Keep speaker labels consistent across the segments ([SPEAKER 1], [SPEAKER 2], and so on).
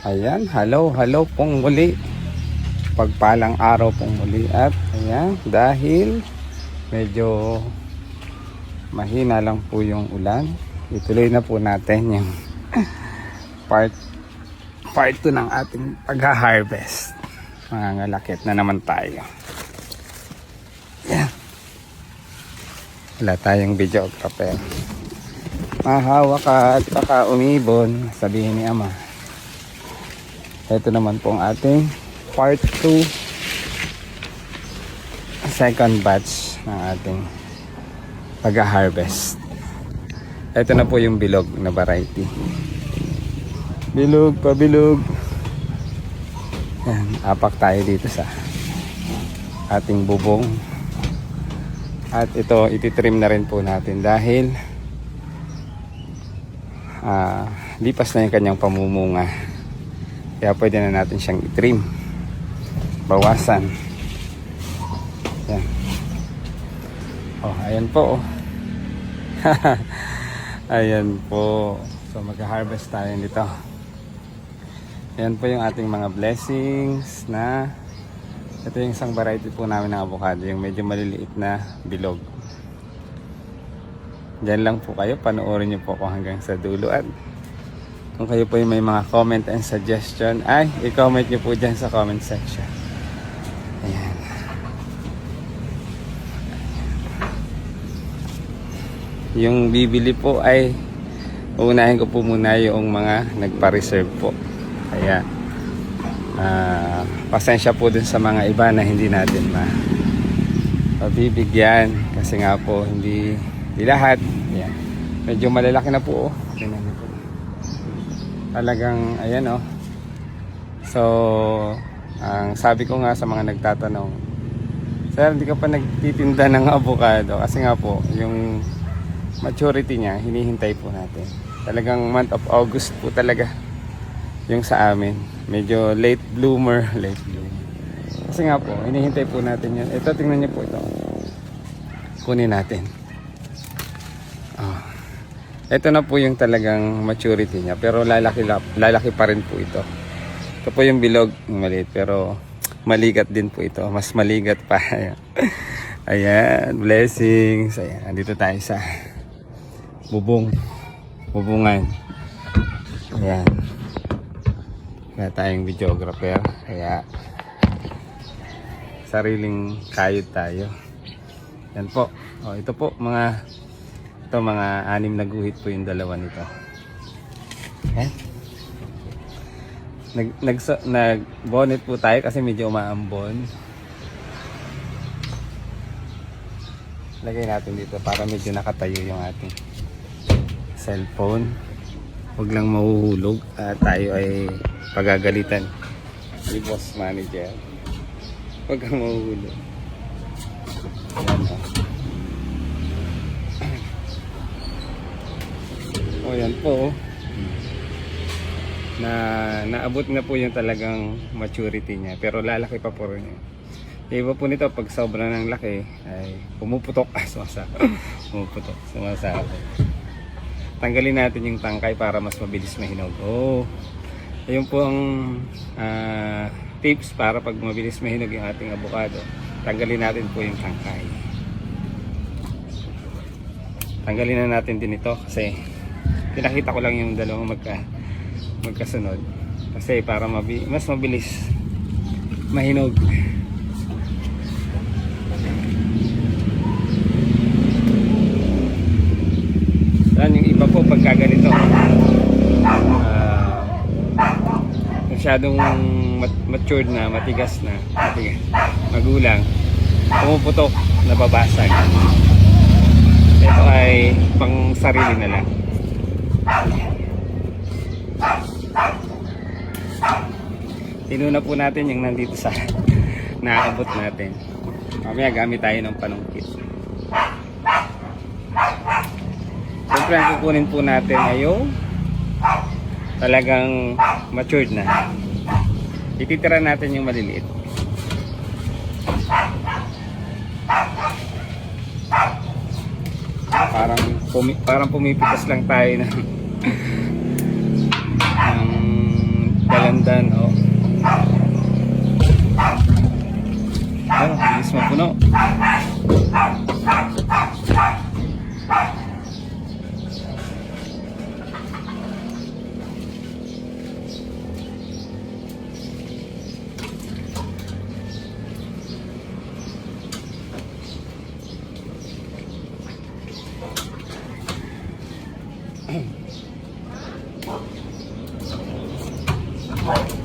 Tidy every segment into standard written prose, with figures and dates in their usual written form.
[SPEAKER 1] Ayan, hello pong muli. Pagpalang araw pong muli. At ayan, dahil medyo mahina lang po yung ulan, ituloy na po natin yung part 2 ng ating pag-harvest. Mangangalakit na naman tayo. Ayan. Wala tayong videographer. Mahawa ka at baka umibon, sabihin ni ama. Ito naman po ang ating part 2, second batch ng ating pag-harvest. Ito na po yung bilog na variety. Bilog pa bilog. Yan, apak tayo dito sa ating bubong. At ito ititrim na rin po natin dahil lipas na yung kanyang pamumunga. Kaya pwede na natin siyang i-trim, bawasan. Yan. Oh, ayan po. Ayan po. So mag-harvest tayo dito. Ayan po yung ating mga blessings na ito yung isang variety po namin ng avocado, yung medyo maliliit na bilog. Diyan lang po kayo, panoorin niyo po ako hanggang sa dulo. At kung kayo po yung may mga comment and suggestion, ay i-comment nyo po dyan sa comment section. Ayan. Yung bibili po ay uunahin ko po muna yung mga nagpa-reserve po. Kaya pasensya po dun sa mga iba na hindi natin mabibigyan kasi nga po hindi lahat. Ayan. Medyo malalaki na po. Tingnan niyo po. Talagang ayan oh. So ang sabi ko nga sa mga nagtatanong, sir, hindi ka pa nagtitinda ng avocado? Kasi nga po yung maturity niya hinihintay po natin. Talagang month of August po talaga yung sa amin. Medyo late bloomer. Kasi nga po hinihintay po natin yan. Ito, tingnan niyo po ito, kunin natin. Ito na po yung talagang maturity niya, pero lalaki pa rin po ito. Ito po yung bilog, maliit, pero maligat din po ito. Mas maligat pa. Ayan, blessings. Ayan, dito tayo sa bubungan. Ayan. Wala tayong videographer, kaya sariling kayod tayo. Yan po. O, ito po mga 6 na guhit po yung dalawa nito. Okay? Nag-bonnet po tayo kasi medyo umaambon. Lagay natin dito para medyo nakatayo yung ating cellphone. Huwag lang mahuhulog at tayo ay pagagalitan ni boss manager. Huwag kang mahuhulog. Ayan o. O yan po, naabot na po yung talagang maturity niya, pero lalaki pa po rin yun. Iba po nito, pag sobra ng laki ay pumuputok. Sumasabog. Tanggalin natin yung tangkay para mas mabilis mahinog. Ayun po ang tips para pag mabilis mahinog yung ating avocado. Tanggalin natin po yung tangkay. Tanggalin na natin din ito kasi pinakita ko lang yung dalawang magkasunod kasi para mas mabilis mahinog. Yan yung iba po pagka ganito masyadong matured na, matigas, magulang, pumuputok, nababasag. Ito ay pang sarili na lang. Tinuna po natin yung nandito sa naabot natin. Mamaya gamit tayo ng panungkit. Siyempre ang kukunin po natin ay yung talagang matured na. Ititira natin yung maliliit. Parang pumipitas lang tayo ng dahan-dahan, oh. Ano, bilis mapuno.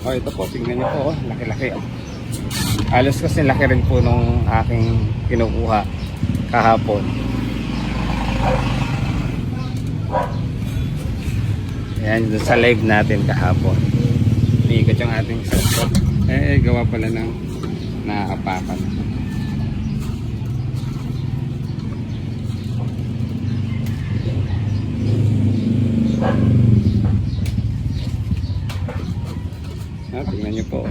[SPEAKER 1] Oh, ito po, tingnan nyo po, oh, laki-laki. Oh. Halos kasi laki rin po nung aking kinukuha kahapon. Ayan, dun sa live natin kahapon. Iikot yung ating cellphone. Gawa pala ng naapakan. Tingnan nyo po.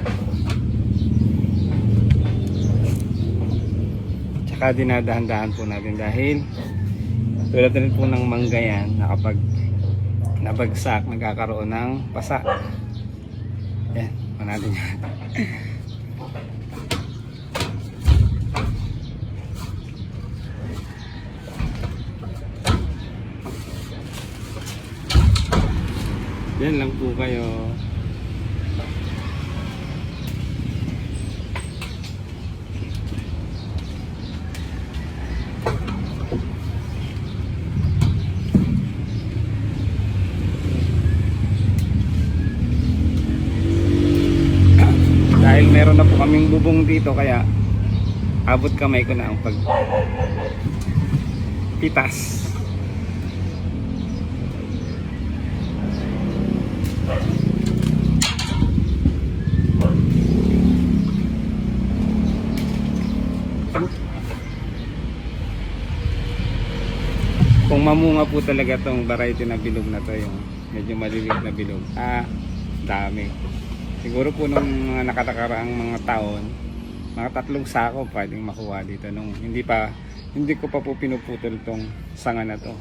[SPEAKER 1] Tsaka dinadahan-dahan po natin dahil tulad rin po ng mangga yan na kapag nabagsak nagkakaroon ng pasa. Yan, natin yan. Yan lang po kayo. Dahil meron na po kaming bubong dito kaya abot kamay ko na ang pagpitas. Kung mamunga po talaga tong variety na bilog na to, yung medyo maliliit na bilog, dami. Siguro po nung mga nakakaraang mga taon, mga 3 sako pwedeng makuha dito nung hindi ko pa po pinuputol tong sanga na to.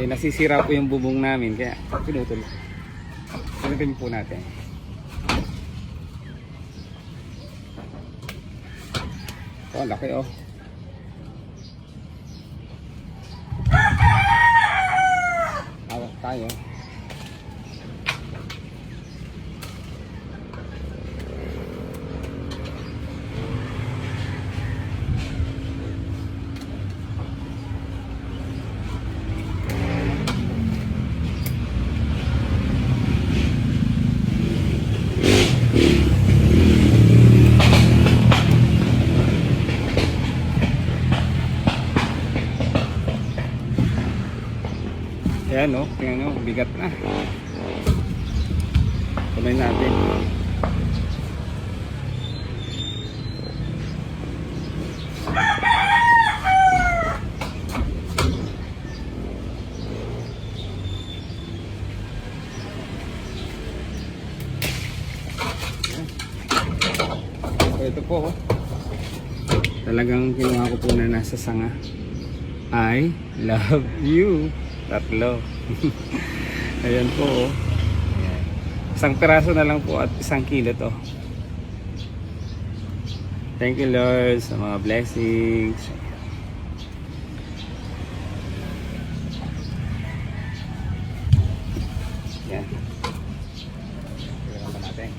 [SPEAKER 1] Nasisira po yung bubong namin kaya pinutol ko. Pinitin po natin. Oh, laki oh. Awak tayo. Ayan o, tingnan o, bigat na. Tuloy natin. So ito po, talagang kinuha ko po na nasa sanga. I love you. 3. Ayan po oh. Ayan. Isang piraso na lang po at 1 kilo to. Thank you Lord sa mga blessings. Ayan. Tignan pa natin.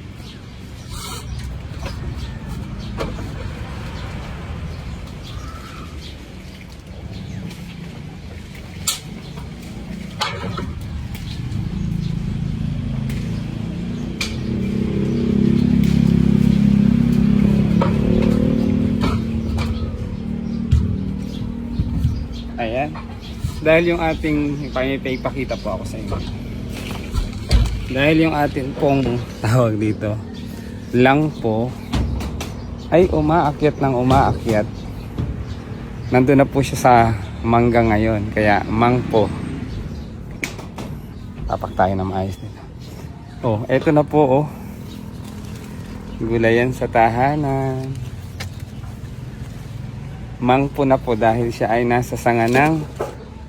[SPEAKER 1] Ayan. Dahil yung ating ipakita po ako sa inyo. Dahil yung atin pong tawag dito lang po ay umaakyat ng umaakyat. Nandun na po siya sa mangga ngayon. Kaya mangpo. Tapak tayo na maayos nila. Oh, eto na po oh. Gulayan sa tahanan. Mangpo na po dahil siya ay nasa sanga ng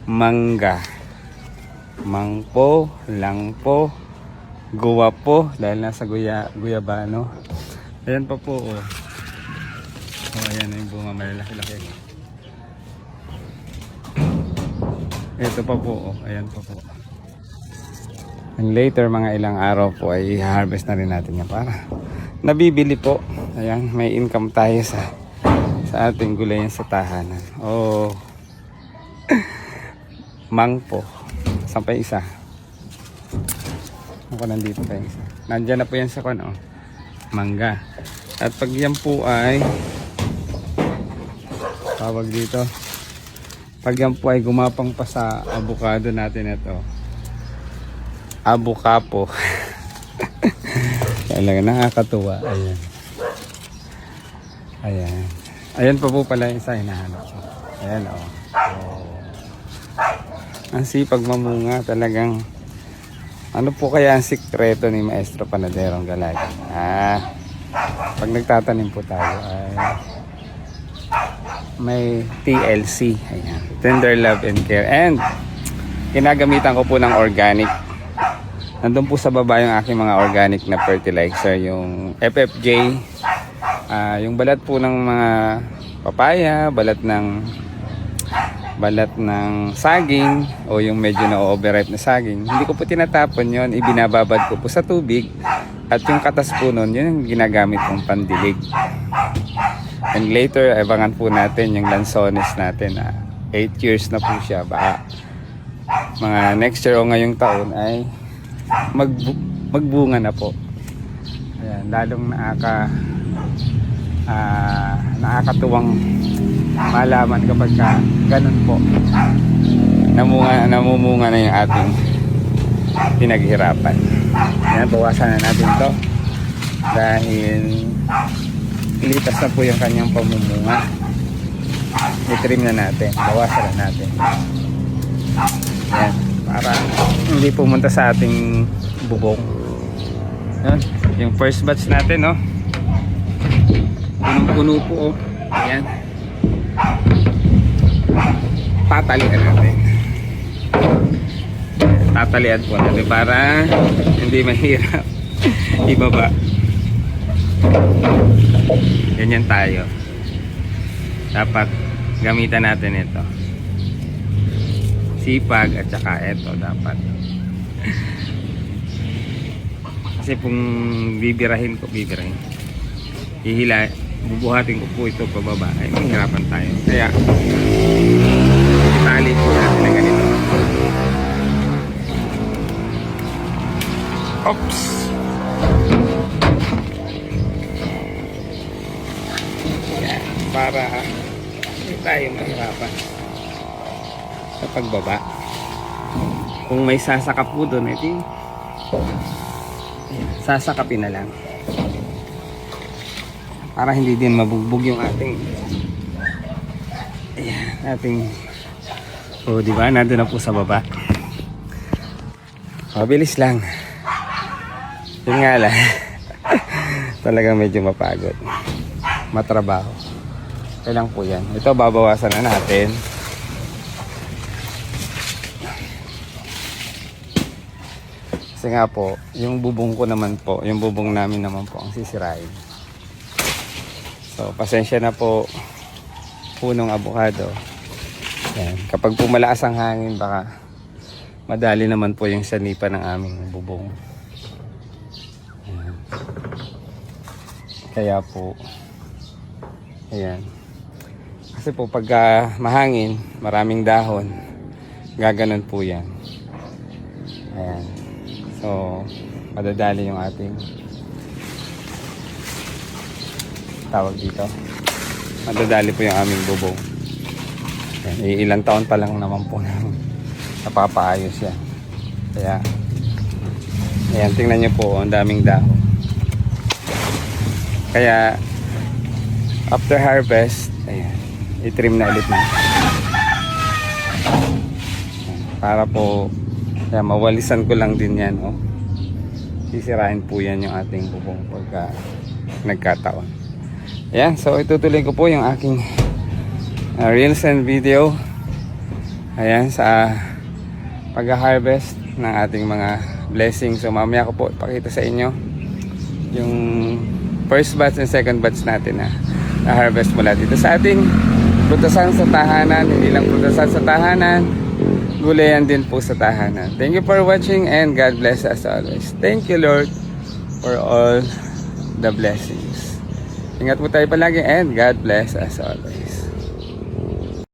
[SPEAKER 1] mangga. Mangpo, langpo, guwa po dahil nasa Guyabano. Ayan pa po oh. Oh, ayan yung bunga malalaki-laki. Ito pa po oh. Ayan pa po. And later mga ilang araw po ay i-harvest na rin natin yan para nabibili po. Ayan, may income tayo sa ating gulayan sa tahanan. Oh. Mang po. Saan pa isa? Ako nandito pa isa. Nandiyan na po yan sa oh. Mangga. At pag yan po ay tawag dito. Pag yan po ay gumapang pa sa avocado natin ito. Avocado. Talaga nakakatuwa. Ayan. Ayan. Ayan pa po pala yung isa hinahanap ko. Ayan oh. Ang sipag mamunga talagang. Ano po kaya ang sikreto ni Maestro Panaderong Galagi? Pag nagtatanim po tayo ay may TLC. Ayan. Tender Love and Care. And ginagamitan ko po ng organic. Nandun po sa baba yung aking mga organic na fertilizer. Yung FFJ. Yung balat po ng mga papaya, balat ng saging o yung medyo na overripe na saging. Hindi ko po tinatapon yon, ibinababad ko po sa tubig at yung katas po nun, yun yung ginagamit kong pandilig. And later, abangan po natin yung lansones natin. 8 years na po siya. Baka mga next year o ngayong taon ay magbunga na po. Ayan, lalong nakakatuwang malaman kapag ganun po namumunga na yung ating pinaghirapan. Ayan, bawasan na natin to dahil ilitas na po yung kanyang pamumunga. I-trim na natin, bawasan na natin. Ayan, para hindi pumunta sa ating bubong. Ayan, yung first batch natin no, punong-puno po oh. Ayan, tatalian natin. Tatalian po natin para hindi mahirap ibaba. Ganyan tayo. Dapat gamitan natin ito. Sipag at saka ito dapat. Kasi kung bibirahin, bubuhatin ko po ito pababa ay mahirapan tayo. Kaya itali po natin na ganito. Oops! Yan, para hindi tayo mahirapan sa pagbaba. Kung may sasakap po doon, edi sasakapin na lang. Para hindi din mabugbog yung ating di ba? Nandun na po sa baba. Mabilis lang. Yun nga lang. Talagang medyo mapagod. Matrabaho. Kailang po yan. Ito babawasan na natin. Kasi nga po, yung bubong ko naman po, yung bubong namin naman po ang sisirain. So, pasensya na po punong avocado. Yan. Kapag pumalakas ang hangin, baka madali naman po yung sanipa ng aming bubong. Yan. Kaya po, ayan. Kasi po pag mahangin, maraming dahon, gaganon po yan. Ayan. So, madadali yung ating tawag dito. Madadali po yung aming bubong. Ayan, ilang taon pa lang naman po napapaayos yan. Kaya, ayan, tingnan nyo po, ang daming dahon. Kaya, after harvest, ayan, i-trim na ulit na. Para po, kaya mawalisan ko lang din yan, oh. Sisirain po yan yung ating bubong pagka nagkataon. Ayan, so itutuloy ko po yung aking reels and video. Ayan, sa pag-harvest ng ating mga blessing. So mamaya ko po ipakita sa inyo yung first batch and second batch natin na harvest mula dito sa ating prutasan sa tahanan. Hindi lang prutasan sa tahanan, gulayan din po sa tahanan. Thank you for watching and God bless us always. Thank you Lord for all the blessings. Ingat po tayo palagi and God bless us always.